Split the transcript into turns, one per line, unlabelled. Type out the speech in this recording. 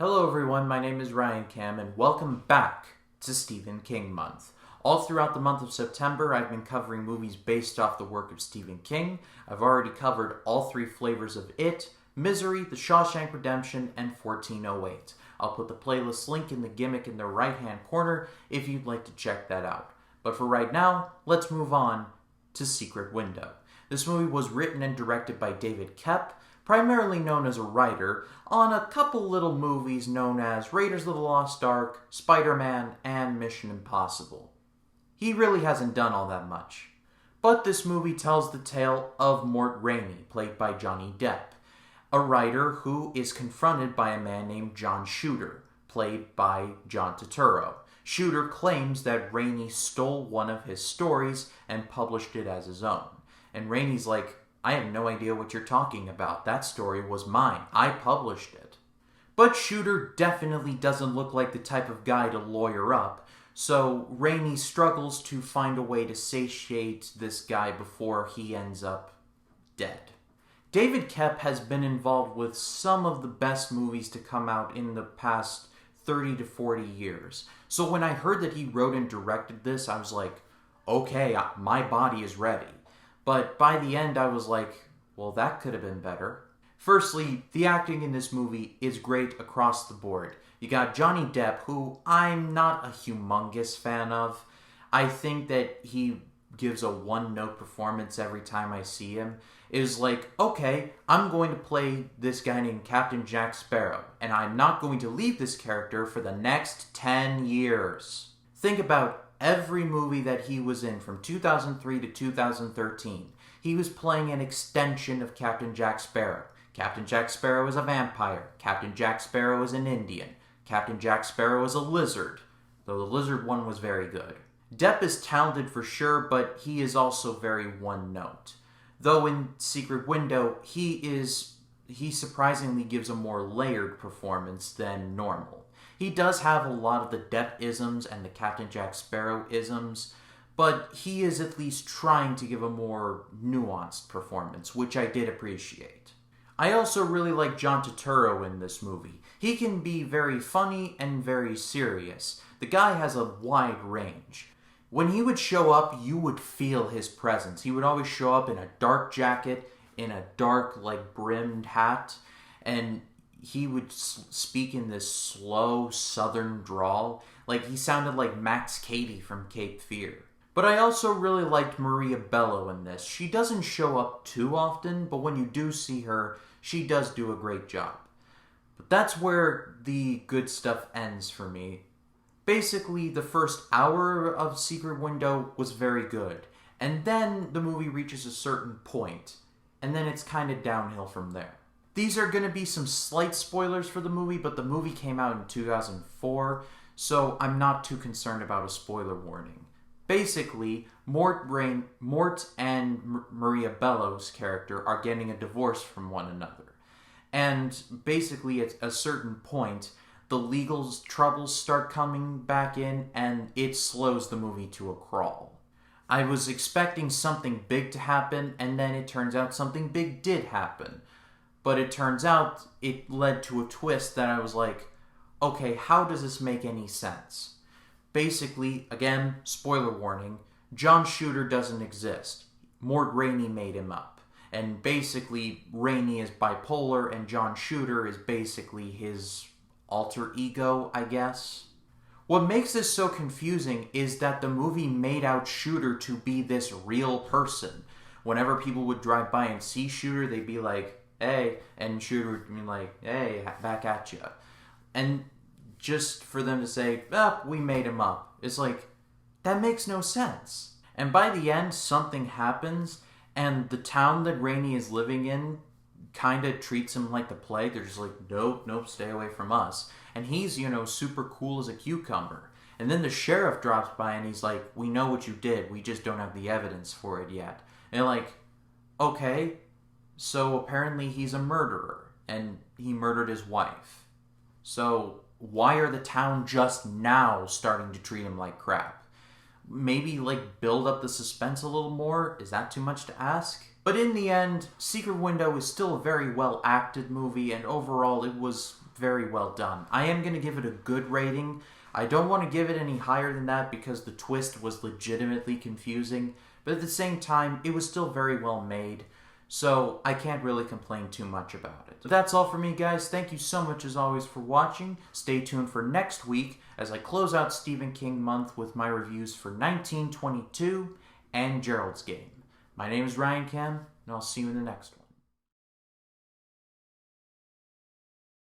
Hello everyone, my name is Ryan Cam and welcome back to Stephen King Month. All throughout the month of September, I've been covering movies based off the work of Stephen King. I've already covered all three flavors of It, Misery, The Shawshank Redemption, and 1408. I'll put the playlist link in the gimmick in the right-hand corner if you'd like to check that out. But for right now, let's move on to Secret Window. This movie was written and directed by David Koepp, primarily known as a writer, on a couple little movies known as Raiders of the Lost Ark, Spider-Man, and Mission Impossible. He really hasn't done all that much. But this movie tells the tale of Mort Rainey, played by Johnny Depp, a writer who is confronted by a man named John Shooter, played by John Turturro. Shooter claims that Rainey stole one of his stories and published it as his own. And Rainey's like, I have no idea what you're talking about. That story was mine. I published it. But Shooter definitely doesn't look like the type of guy to lawyer up, so Rainey struggles to find a way to satiate this guy before he ends up dead. David Koepp has been involved with some of the best movies to come out in the past 30 to 40 years. So when I heard that he wrote and directed this, I was like, okay, my body is ready. But by the end, I was like, well, that could have been better. Firstly, the acting in this movie is great across the board. You got Johnny Depp, who I'm not a humongous fan of. I think that he gives a one-note performance every time I see him. It is like, okay, I'm going to play this guy named Captain Jack Sparrow, and I'm not going to leave this character for the next 10 years. Think about every movie that he was in from 2003 to 2013. He was playing an extension of Captain Jack Sparrow. Captain Jack Sparrow is a vampire. Captain Jack Sparrow is an Indian. Captain Jack Sparrow is a lizard, though the lizard one was very good. Depp is talented for sure, but he is also very one-note. Though in Secret Window, he surprisingly gives a more layered performance than normal. He does have a lot of the Depp-isms and the Captain Jack Sparrow-isms, but he is at least trying to give a more nuanced performance, which I did appreciate. I also really like John Turturro in this movie. He can be very funny and very serious. The guy has a wide range. When he would show up, you would feel his presence. He would always show up in a dark jacket, in a dark, brimmed hat, and he would speak in this slow southern drawl. He sounded like Max Cady from Cape Fear. But I also really liked Maria Bello in this. She doesn't show up too often, but when you do see her, she does do a great job. But that's where the good stuff ends for me. Basically, the first hour of Secret Window was very good. And then the movie reaches a certain point, and then it's kind of downhill from there. These are going to be some slight spoilers for the movie, but the movie came out in 2004, so I'm not too concerned about a spoiler warning. Basically, Mort and Maria Bello's character are getting a divorce from one another. And basically, at a certain point, the legal troubles start coming back in, and it slows the movie to a crawl. I was expecting something big to happen, and then it turns out something big did happen. But it turns out it led to a twist that I was like, okay, how does this make any sense? Basically, again, spoiler warning, John Shooter doesn't exist. Mort Rainey made him up. And basically, Rainey is bipolar and John Shooter is basically his alter ego, I guess. What makes this so confusing is that the movie made out Shooter to be this real person. Whenever people would drive by and see Shooter, they'd be like, hey, and Shooter would be like, hey, back at ya. And just for them to say, we made him up. It's like, that makes no sense. And by the end, something happens, and the town that Rainey is living in kind of treats him like the plague. They're just like, nope, stay away from us. And he's, super cool as a cucumber. And then the sheriff drops by and he's like, we know what you did, we just don't have the evidence for it yet. And they're like, okay, so apparently he's a murderer, and he murdered his wife. So why are the town just now starting to treat him like crap? Maybe, build up the suspense a little more? Is that too much to ask? But in the end, Secret Window is still a very well-acted movie, and overall it was very well done. I am going to give it a good rating. I don't want to give it any higher than that because the twist was legitimately confusing, but at the same time, it was still very well made, so I can't really complain too much about it. So that's all for me, guys. Thank you so much as always for watching. Stay tuned for next week as I close out Stephen King month with my reviews for 1922 and Gerald's Game. My name is Ryan Cam, and I'll see you in the next one.